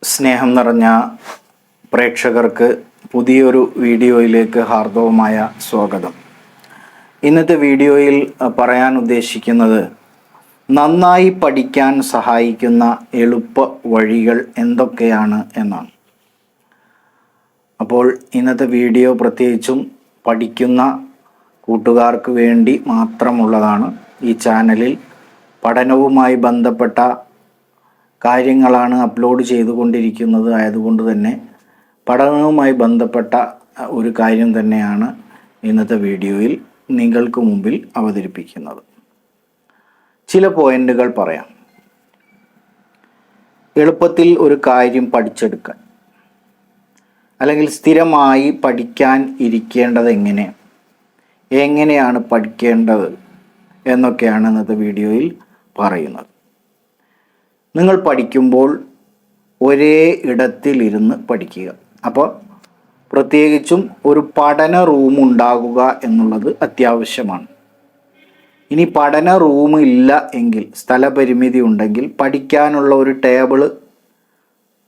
സ്നേഹം നിറഞ്ഞ പ്രേക്ഷകർക്ക് പുതിയൊരു വീഡിയോയിലേക്ക് ഹാർദവമായ സ്വാഗതം. ഇന്നത്തെ വീഡിയോയിൽ പറയാൻ ഉദ്ദേശിക്കുന്നത് നന്നായി പഠിക്കാൻ സഹായിക്കുന്ന എളുപ്പ വഴികൾ എന്തൊക്കെയാണ് എന്നാണ്. അപ്പോൾ ഇന്നത്തെ വീഡിയോ പ്രത്യേകിച്ചും പഠിക്കുന്ന കൂട്ടുകാർക്ക് വേണ്ടി മാത്രമുള്ളതാണ്. ഈ ചാനലിൽ പഠനവുമായി ബന്ധപ്പെട്ട കാര്യങ്ങളാണ് അപ്ലോഡ് ചെയ്തുകൊണ്ടിരിക്കുന്നത്. ആയതുകൊണ്ട് തന്നെ പഠനവുമായി ബന്ധപ്പെട്ട ഒരു കാര്യം തന്നെയാണ് ഇന്നത്തെ വീഡിയോയിൽ നിങ്ങൾക്ക് മുമ്പിൽ അവതരിപ്പിക്കുന്നത്. ചില പോയിന്റുകൾ പറയാം. എളുപ്പത്തിൽ ഒരു കാര്യം പഠിച്ചെടുക്കാൻ അല്ലെങ്കിൽ സ്ഥിരമായി പഠിക്കാൻ ഇരിക്കേണ്ടത് എങ്ങനെയാണ് പഠിക്കേണ്ടത് എന്നൊക്കെയാണ് ഇന്നത്തെ വീഡിയോയിൽ പറയുന്നത്. നിങ്ങൾ പഠിക്കുമ്പോൾ ഒരേ ഇടത്തിലിരുന്ന് പഠിക്കുക. അപ്പോൾ പ്രത്യേകിച്ചും ഒരു പഠന റൂം ഉണ്ടാകുക എന്നുള്ളത് അത്യാവശ്യമാണ്. ഇനി പഠന റൂം ഇല്ല എങ്കിൽ, സ്ഥലപരിമിതി ഉണ്ടെങ്കിൽ പഠിക്കാനുള്ള ഒരു ടേബിള്,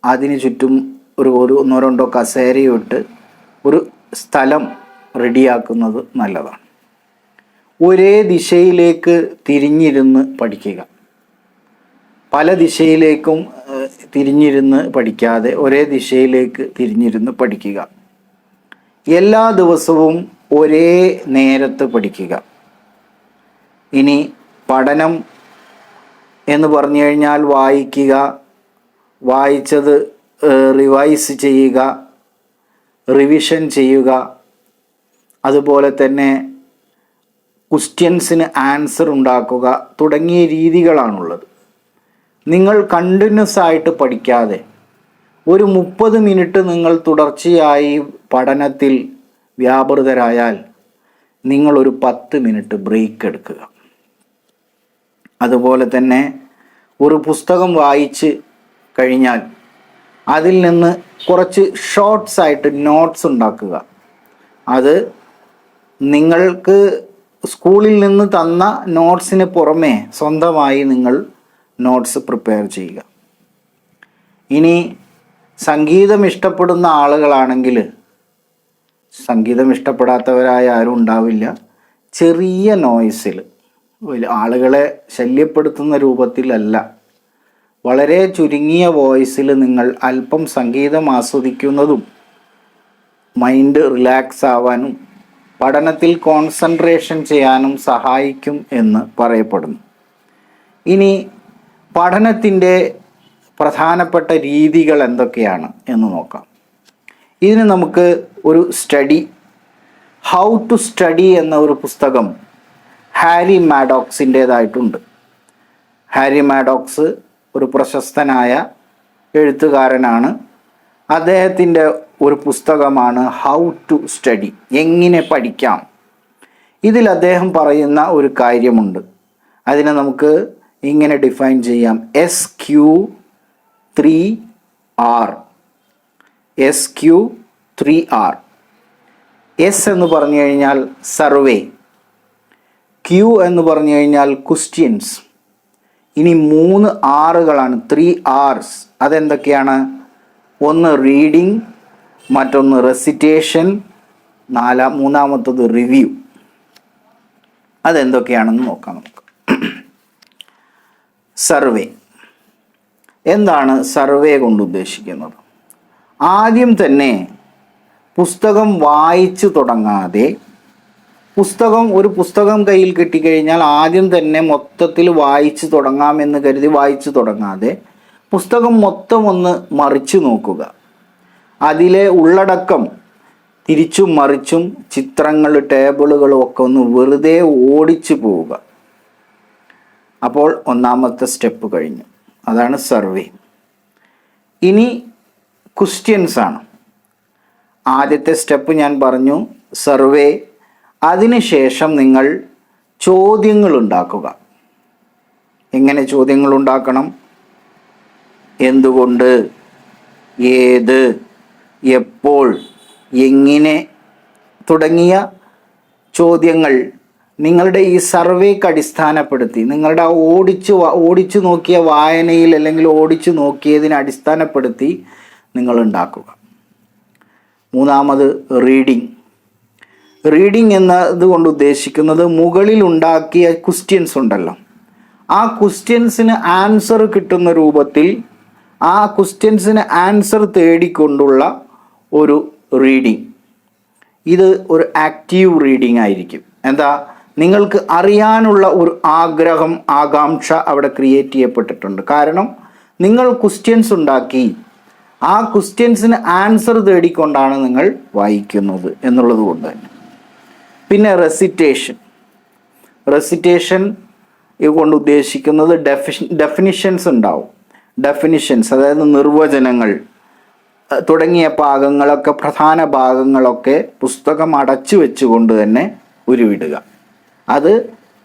അതിന് ചുറ്റും ഒരു ഒന്നോ രണ്ടോ കസേരയും ഇട്ട് ഒരു സ്ഥലം റെഡിയാക്കുന്നത് നല്ലതാണ്. ഒരേ ദിശയിലേക്ക് തിരിഞ്ഞിരുന്ന് പഠിക്കുക. പല ദിശയിലേക്കും തിരിഞ്ഞിരുന്ന് പഠിക്കാതെ ഒരേ ദിശയിലേക്ക് തിരിഞ്ഞിരുന്ന് പഠിക്കുക. എല്ലാ ദിവസവും ഒരേ നേരത്ത് പഠിക്കുക. ഇനി പഠനം എന്ന് പറഞ്ഞു കഴിഞ്ഞാൽ വായിക്കുക, വായിച്ചത് റിവൈസ് ചെയ്യുക, റിവിഷൻ ചെയ്യുക, അതുപോലെ തന്നെ ക്വസ്റ്റ്യൻസിന് ആൻസർ ഉണ്ടാക്കുക തുടങ്ങിയ രീതികളാണുള്ളത്. നിങ്ങൾ കണ്ടിന്യൂസ് ആയിട്ട് പഠിക്കാതെ ഒരു 30 മിനിറ്റ് നിങ്ങൾ തുടർച്ചയായി പഠനത്തിൽ വ്യാപൃതരായാൽ നിങ്ങളൊരു 10 മിനിറ്റ് ബ്രേക്ക് എടുക്കുക. അതുപോലെ തന്നെ ഒരു പുസ്തകം വായിച്ച് കഴിഞ്ഞാൽ അതിൽ നിന്ന് കുറച്ച് ഷോർട്ട്സ് ആയിട്ട് നോട്ട്സ് ഉണ്ടാക്കുക. അത് നിങ്ങൾക്ക് സ്കൂളിൽ നിന്ന് തന്ന നോട്ട്സിന് പുറമെ സ്വന്തമായി നിങ്ങൾ നോട്ട്സ് പ്രിപ്പയർ ചെയ്യുക. ഇനി സംഗീതം ഇഷ്ടപ്പെടുന്ന ആളുകളാണെങ്കിൽ, സംഗീതം ഇഷ്ടപ്പെടാത്തവരായ ആരും ഉണ്ടാവില്ല, ചെറിയ നോയ്സിൽ, ആളുകളെ ശല്യപ്പെടുത്തുന്ന രൂപത്തിലല്ല, വളരെ ചുരുങ്ങിയ വോയിസിൽ നിങ്ങൾ അല്പം സംഗീതം ആസ്വദിക്കുന്നതും മൈൻഡ് റിലാക്സ് ആവാനും പഠനത്തിൽ കോൺസെൻട്രേഷൻ ചെയ്യാനും സഹായിക്കും എന്ന് പറയപ്പെടുന്നു. ഇനി പഠനത്തിൻ്റെ പ്രധാനപ്പെട്ട രീതികൾ എന്തൊക്കെയാണ് എന്ന് നോക്കാം. ഇതിന് നമുക്ക് ഒരു ഹൗ ടു സ്റ്റഡി എന്ന ഒരു പുസ്തകം ഹാരി മാഡോക്സിൻ്റേതായിട്ടുണ്ട്. ഹാരി മാഡോക്സ് ഒരു പ്രശസ്തനായ എഴുത്തുകാരനാണ്. അദ്ദേഹത്തിൻ്റെ ഒരു പുസ്തകമാണ് ഹൗ ടു സ്റ്റഡി, എങ്ങനെ പഠിക്കാം. ഇതിൽ അദ്ദേഹം പറയുന്ന ഒരു കാര്യമുണ്ട്. അതിനെ നമുക്ക് ഇങ്ങനെ ഡിഫൈൻ ചെയ്യാം: SQ3R. SQ3R. എസ് എന്ന് പറഞ്ഞു കഴിഞ്ഞാൽ സർവേ, Q എന്ന് പറഞ്ഞു കഴിഞ്ഞാൽ ക്വസ്റ്റ്യൻസ്. ഇനി 3 ആറുകളാണ്, 3 R's. അതെന്തൊക്കെയാണ്? ഒന്ന് റീഡിങ്, മറ്റൊന്ന് റെസിറ്റേഷൻ, മൂന്നാമത്തത് റിവ്യൂ. അതെന്തൊക്കെയാണെന്ന് നോക്കാം നമുക്ക്. സർവേ. എന്താണ് സർവേ കൊണ്ട് ഉദ്ദേശിക്കുന്നത്? ആദ്യം തന്നെ പുസ്തകം വായിച്ചു തുടങ്ങാതെ, ഒരു പുസ്തകം കയ്യിൽ കിട്ടിക്കഴിഞ്ഞാൽ ആദ്യം തന്നെ മൊത്തത്തിൽ വായിച്ചു തുടങ്ങാമെന്ന് കരുതി വായിച്ചു തുടങ്ങാതെ പുസ്തകം മൊത്തം ഒന്ന് മറിച്ചു നോക്കുക. അതിലെ ഉള്ളടക്കം തിരിച്ചും മറിച്ചും ചിത്രങ്ങൾ, ടേബിളുകളും ഒക്കെ ഒന്ന് വെറുതെ ഓടിച്ചു പോവുക. അപ്പോൾ ഒന്നാമത്തെ സ്റ്റെപ്പ് കഴിഞ്ഞു. അതാണ് സർവേ. ഇനി ക്വസ്റ്റ്യൻസ് ആണ്. ആദ്യത്തെ സ്റ്റെപ്പ് ഞാൻ പറഞ്ഞു, സർവേ. അതിനുശേഷം നിങ്ങൾ ചോദ്യങ്ങൾ ഉണ്ടാക്കുക. എങ്ങനെ ചോദ്യങ്ങൾ ഉണ്ടാക്കണം? എന്തുകൊണ്ട്, ഏത്, എപ്പോൾ, എങ്ങനെ തുടങ്ങിയ ചോദ്യങ്ങൾ നിങ്ങളുടെ ഈ സർവേക്ക് അടിസ്ഥാനപ്പെടുത്തി, നിങ്ങളുടെ ആ ഓടിച്ചു നോക്കിയ വായനയിൽ അല്ലെങ്കിൽ ഓടിച്ചു നോക്കിയതിനെ അടിസ്ഥാനപ്പെടുത്തി നിങ്ങൾ ഉണ്ടാക്കുക. മൂന്നാമത് റീഡിങ്. റീഡിങ് എന്നതുകൊണ്ട് ഉദ്ദേശിക്കുന്നത് മുകളിൽ ഉണ്ടാക്കിയ ക്വസ്റ്റ്യൻസ് ഉണ്ടല്ലോ, ആ ക്വസ്റ്റ്യൻസിന് ആൻസർ കിട്ടുന്ന രൂപത്തിൽ ആ ക്വസ്റ്റ്യൻസിന് ആൻസർ തേടിക്കൊണ്ടുള്ള ഒരു റീഡിങ്. ഇത് ഒരു ആക്റ്റീവ് റീഡിങ് ആയിരിക്കും. എന്താ, നിങ്ങൾക്ക് അറിയാനുള്ള ഒരു ആഗ്രഹം, ആകാംക്ഷ അവിടെ ക്രിയേറ്റ് ചെയ്യപ്പെട്ടിട്ടുണ്ട്. കാരണം നിങ്ങൾ ക്വസ്റ്റ്യൻസ് ഉണ്ടാക്കി ആ ക്വസ്റ്റ്യൻസിന് ആൻസർ തേടിക്കൊണ്ടാണ് നിങ്ങൾ വായിക്കുന്നത് എന്നുള്ളത് കൊണ്ട് തന്നെ. പിന്നെ റെസിറ്റേഷൻ കൊണ്ട് ഉദ്ദേശിക്കുന്നത് ഡെഫിനിഷൻസ് ഉണ്ടാവും. ഡെഫിനിഷൻസ് അതായത് നിർവചനങ്ങൾ തുടങ്ങിയ ഭാഗങ്ങളൊക്കെ, പ്രധാന ഭാഗങ്ങളൊക്കെ പുസ്തകം അടച്ചു വെച്ചുകൊണ്ട് തന്നെ ഉരുവിടുക. അത്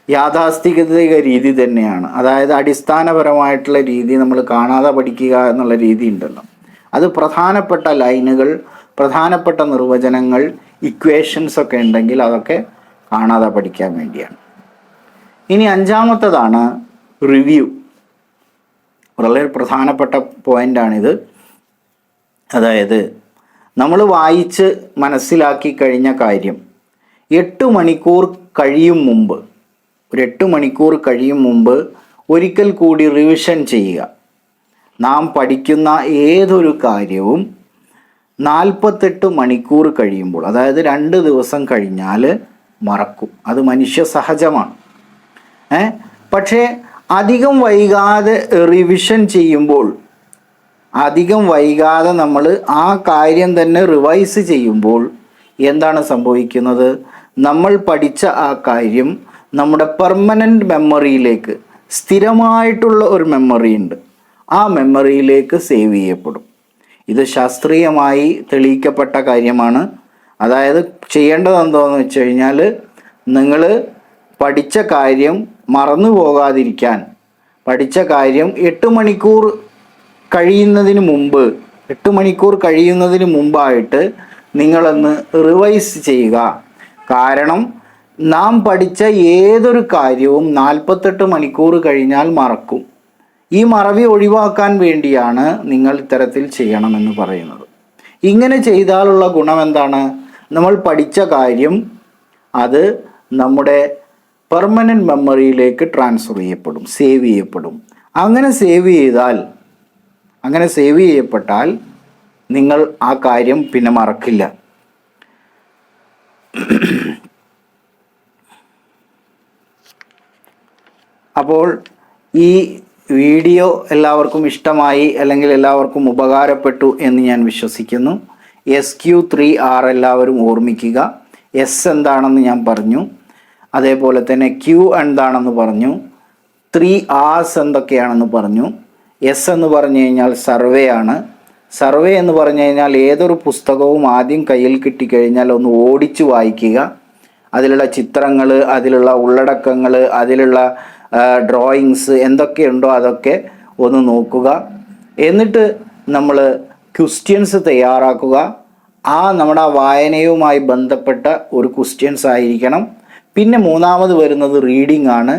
യാഥാസ്ഥിതിക രീതി തന്നെയാണ്. അതായത് അടിസ്ഥാനപരമായിട്ടുള്ള രീതി, നമ്മൾ കാണാതെ പഠിക്കുക എന്നുള്ള രീതി ഉണ്ടല്ലോ, അത് പ്രധാനപ്പെട്ട ലൈനുകൾ, പ്രധാനപ്പെട്ട നിർവചനങ്ങൾ, ഇക്വേഷൻസ് ഒക്കെ ഉണ്ടെങ്കിൽ അതൊക്കെ കാണാതെ പഠിക്കാൻ വേണ്ടിയാണ്. ഇനി അഞ്ചാമത്തതാണ് റിവ്യൂ. വളരെ പ്രധാനപ്പെട്ട പോയിൻ്റാണിത്. അതായത് നമ്മൾ വായിച്ച് മനസ്സിലാക്കി കഴിഞ്ഞ കാര്യം 8 മണിക്കൂർ കഴിയും മുമ്പ്, ഒരു 8 മണിക്കൂർ കഴിയും മുമ്പ് ഒരിക്കൽ കൂടി റിവിഷൻ ചെയ്യുക. നാം പഠിക്കുന്ന ഏതൊരു കാര്യവും 48 മണിക്കൂർ കഴിയുമ്പോൾ, അതായത് 2 ദിവസം കഴിഞ്ഞാൽ മറക്കും. അത് മനുഷ്യ സഹജമാണ്. പക്ഷേ അധികം വൈകാതെ റിവിഷൻ ചെയ്യുമ്പോൾ, അധികം വൈകാതെ നമ്മൾ ആ കാര്യം തന്നെ റിവൈസ് ചെയ്യുമ്പോൾ എന്താണ് സംഭവിക്കുന്നത്? നമ്മൾ പഠിച്ച ആ കാര്യം നമ്മുടെ പെർമനൻ്റ് മെമ്മറിയിലേക്ക്, സ്ഥിരമായിട്ടുള്ള ഒരു മെമ്മറി ഉണ്ട്, ആ മെമ്മറിയിലേക്ക് സേവ് ചെയ്യപ്പെടും. ഇത് ശാസ്ത്രീയമായി തെളിയിക്കപ്പെട്ട കാര്യമാണ്. അതായത് ചെയ്യേണ്ടത് എന്താണെന്ന് വെച്ച് കഴിഞ്ഞാൽ, നിങ്ങൾ പഠിച്ച കാര്യം മറന്നു പോകാതിരിക്കാൻ, പഠിച്ച കാര്യം 8 മണിക്കൂർ കഴിയുന്നതിന് മുമ്പായിട്ട് നിങ്ങളൊന്ന് റിവൈസ് ചെയ്യുക. കാരണം നാം പഠിച്ച ഏതൊരു കാര്യവും 48 മണിക്കൂർ കഴിഞ്ഞാൽ മറക്കും. ഈ മറവി ഒഴിവാക്കാൻ വേണ്ടിയാണ് നിങ്ങൾ ഇത്തരത്തിൽ ചെയ്യണമെന്ന് പറയുന്നത്. ഇങ്ങനെ ചെയ്താലുള്ള ഗുണം എന്താണ്? നമ്മൾ പഠിച്ച കാര്യം അത് നമ്മുടെ പെർമനൻ്റ് മെമ്മറിയിലേക്ക് ട്രാൻസ്ഫർ ചെയ്യപ്പെടും, സേവ് ചെയ്യപ്പെടും. അങ്ങനെ സേവ് ചെയ്യപ്പെട്ടാൽ നിങ്ങൾ ആ കാര്യം പിന്നെ മറക്കില്ല. അപ്പോൾ ഈ വീഡിയോ എല്ലാവർക്കും ഇഷ്ടമായി, അല്ലെങ്കിൽ എല്ലാവർക്കും ഉപകാരപ്പെട്ടു എന്ന് ഞാൻ വിശ്വസിക്കുന്നു. SQ3R എല്ലാവരും ഓർമ്മിക്കുക. S എന്താണെന്ന് ഞാൻ പറഞ്ഞു, അതേപോലെ തന്നെ Q എന്താണെന്ന് പറഞ്ഞു, 3Rs എന്തൊക്കെയാണെന്ന് പറഞ്ഞു. S എന്ന് പറഞ്ഞു കഴിഞ്ഞാൽ സർവേ ആണ്. സർവേ എന്ന് പറഞ്ഞു കഴിഞ്ഞാൽ ഏതൊരു പുസ്തകവും ആദ്യം കയ്യിൽ കിട്ടിക്കഴിഞ്ഞാൽ ഒന്ന് ഓടിച്ചു വായിക്കുക. അതിലുള്ള ചിത്രങ്ങൾ, അതിലുള്ള ഉള്ളടക്കങ്ങൾ, അതിലുള്ള ഡ്രോയിങ്സ് എന്തൊക്കെയുണ്ടോ അതൊക്കെ ഒന്ന് നോക്കുക. എന്നിട്ട് നമ്മൾ ക്വസ്റ്റ്യൻസ് തയ്യാറാക്കുക. നമ്മുടെ ആ വായനയുമായി ബന്ധപ്പെട്ട ഒരു ക്വസ്റ്റ്യൻസ് ആയിരിക്കണം. പിന്നെ മൂന്നാമത് വരുന്നത് റീഡിംഗ് ആണ്.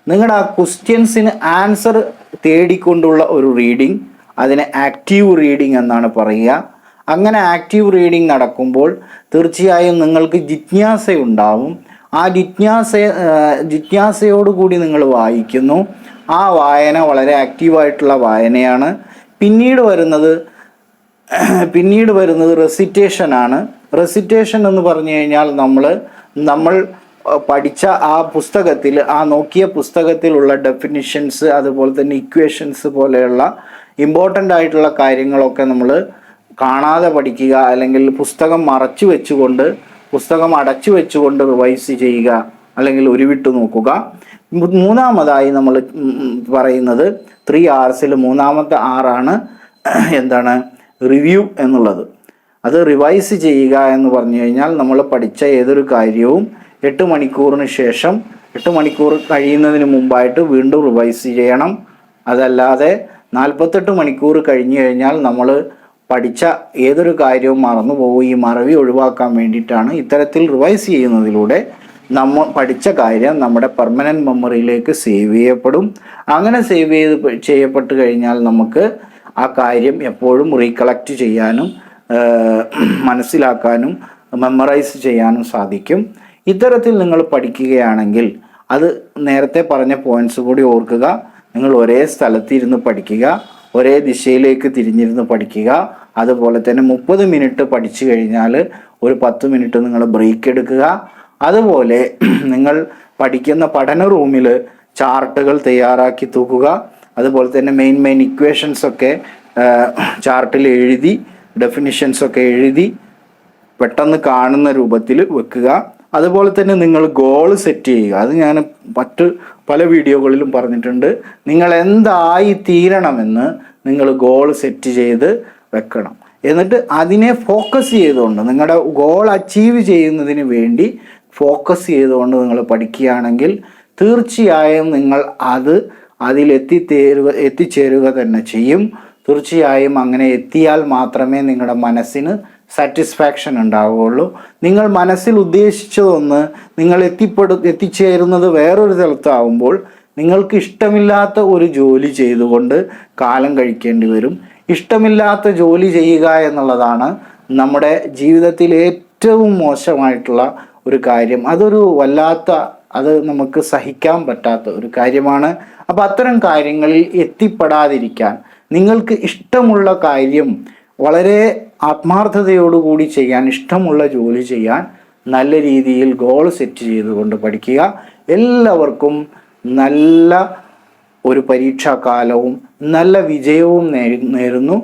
നിങ്ങളുടെ ആ ക്വസ്റ്റ്യൻസിന് ആൻസർ തേടിക്കൊണ്ടുള്ള ഒരു റീഡിംഗ്, അതിനെ ആക്റ്റീവ് റീഡിംഗ് എന്നാണ് പറയുക. അങ്ങനെ ആക്റ്റീവ് റീഡിംഗ് നടക്കുമ്പോൾ തീർച്ചയായും നിങ്ങൾക്ക് ജിജ്ഞാസയുണ്ടാവും. ആ ജിജ്ഞാസയോടുകൂടി നിങ്ങൾ വായിക്കുന്നു. ആ വായന വളരെ ആക്റ്റീവായിട്ടുള്ള വായനയാണ്. പിന്നീട് വരുന്നത് റെസിറ്റേഷൻ ആണ്. റെസിറ്റേഷൻ എന്ന് പറഞ്ഞു കഴിഞ്ഞാൽ നമ്മൾ പഠിച്ച ആ പുസ്തകത്തിൽ, ആ നോക്കിയ പുസ്തകത്തിലുള്ള ഡെഫിനിഷൻസ്, അതുപോലെ തന്നെ ഇക്വേഷൻസ് പോലെയുള്ള ഇമ്പോർട്ടൻ്റ് ആയിട്ടുള്ള കാര്യങ്ങളൊക്കെ നമ്മൾ കാണാതെ പഠിക്കുക, അല്ലെങ്കിൽ പുസ്തകം അടച്ചു വെച്ചുകൊണ്ട് റിവൈസ് ചെയ്യുക, അല്ലെങ്കിൽ ഉരുവിട്ട് നോക്കുക. മൂന്നാമതായി നമ്മൾ പറയുന്നത് 3Rsൽ മൂന്നാമത്തെ R എന്താണ്? റിവ്യൂ എന്നുള്ളത്. അത് റിവൈസ് ചെയ്യുക എന്ന് പറഞ്ഞു കഴിഞ്ഞാൽ നമ്മൾ പഠിച്ച ഏതൊരു കാര്യവും 8 മണിക്കൂറിന് ശേഷം, 8 മണിക്കൂർ കഴിയുന്നതിന് മുമ്പായിട്ട് വീണ്ടും റിവൈസ് ചെയ്യണം. അതല്ലാതെ 48 മണിക്കൂർ കഴിഞ്ഞു കഴിഞ്ഞാൽ നമ്മൾ പഠിച്ച ഏതൊരു കാര്യവും മറന്നു പോകും. ഈ മറവി ഒഴിവാക്കാൻ വേണ്ടിയിട്ടാണ് ഇത്തരത്തിൽ റിവൈസ് ചെയ്യുന്നതിലൂടെ നമ്മൾ പഠിച്ച കാര്യം നമ്മുടെ പെർമനൻറ്റ് മെമ്മറിയിലേക്ക് സേവ് ചെയ്യപ്പെടും. അങ്ങനെ ചെയ്യപ്പെട്ട് കഴിഞ്ഞാൽ നമുക്ക് ആ കാര്യം എപ്പോഴും റീകളക്റ്റ് ചെയ്യാനും മനസ്സിലാക്കാനും മെമ്മറൈസ് ചെയ്യാനും സാധിക്കും. ഇത്തരത്തിൽ നിങ്ങൾ പഠിക്കുകയാണെങ്കിൽ, അത് നേരത്തെ പറഞ്ഞ പോയിന്റ്സ് കൂടി ഓർക്കുക. നിങ്ങൾ ഒരേ സ്ഥലത്തിരുന്ന് പഠിക്കുക, ഒരേ ദിശയിലേക്ക് തിരിഞ്ഞിരുന്ന് പഠിക്കുക. അതുപോലെ തന്നെ 30 മിനിറ്റ് പഠിച്ചു കഴിഞ്ഞാൽ ഒരു 10 മിനിറ്റ് നിങ്ങൾ ബ്രേക്ക് എടുക്കുക. അതുപോലെ നിങ്ങൾ പഠിക്കുന്ന പഠന റൂമിൽ ചാർട്ടുകൾ തയ്യാറാക്കി തൂക്കുക. അതുപോലെ തന്നെ മെയിൻ ഇക്വേഷൻസ് ഒക്കെ ചാർട്ടിൽ എഴുതി, ഡെഫിനിഷൻസ് ഒക്കെ എഴുതി പെട്ടെന്ന് കാണുന്ന രൂപത്തിൽ വെക്കുക. അതുപോലെ തന്നെ നിങ്ങൾ ഗോൾ സെറ്റ് ചെയ്യുക. അത് ഞാൻ പല വീഡിയോകളിലും പറഞ്ഞിട്ടുണ്ട്. നിങ്ങൾ എന്തായി തീരണമെന്ന് നിങ്ങൾ ഗോൾ സെറ്റ് ചെയ്ത് വെക്കണം. എന്നിട്ട് അതിനെ ഫോക്കസ് ചെയ്തുകൊണ്ട്, നിങ്ങളുടെ ഗോൾ അച്ചീവ് ചെയ്യുന്നതിന് വേണ്ടി ഫോക്കസ് ചെയ്തുകൊണ്ട് നിങ്ങൾ പഠിക്കുകയാണെങ്കിൽ തീർച്ചയായും നിങ്ങൾ അതിൽ എത്തിച്ചേരുക തന്നെ ചെയ്യും. തീർച്ചയായും അങ്ങനെ എത്തിയാൽ മാത്രമേ നിങ്ങളുടെ മനസ്സിന് സാറ്റിസ്ഫാക്ഷൻ ഉണ്ടാവുകയുള്ളൂ. നിങ്ങൾ മനസ്സിൽ ഉദ്ദേശിച്ചതൊന്ന് നിങ്ങൾ എത്തിച്ചേരുന്നത് വേറൊരു സ്ഥലത്താവുമ്പോൾ നിങ്ങൾക്ക് ഇഷ്ടമില്ലാത്ത ഒരു ജോലി ചെയ്തുകൊണ്ട് കാലം കഴിക്കേണ്ടി വരും. ഇഷ്ടമില്ലാത്ത ജോലി ചെയ്യുക എന്നുള്ളതാണ് നമ്മുടെ ജീവിതത്തിൽ ഏറ്റവും മോശമായിട്ടുള്ള ഒരു കാര്യം. അത് നമുക്ക് സഹിക്കാൻ പറ്റാത്ത ഒരു കാര്യമാണ്. അപ്പം അത്തരം കാര്യങ്ങളിൽ എത്തിപ്പെടാതിരിക്കാൻ, നിങ്ങൾക്ക് ഇഷ്ടമുള്ള കാര്യം വളരെ ആത്മാർത്ഥതയോടുകൂടി ചെയ്യാൻ, ഇഷ്ടമുള്ള ജോലി ചെയ്യാൻ നല്ല രീതിയിൽ ഗോൾ സെറ്റ് ചെയ്തുകൊണ്ട് പഠിക്കുക. എല്ലാവർക്കും നല്ല ഒരു പരീക്ഷാകാലവും നല്ല വിജയവും നേരുന്നു.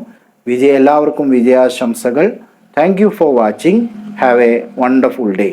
എല്ലാവർക്കും വിജയാശംസകൾ. Thank you for watching. Have a wonderful day.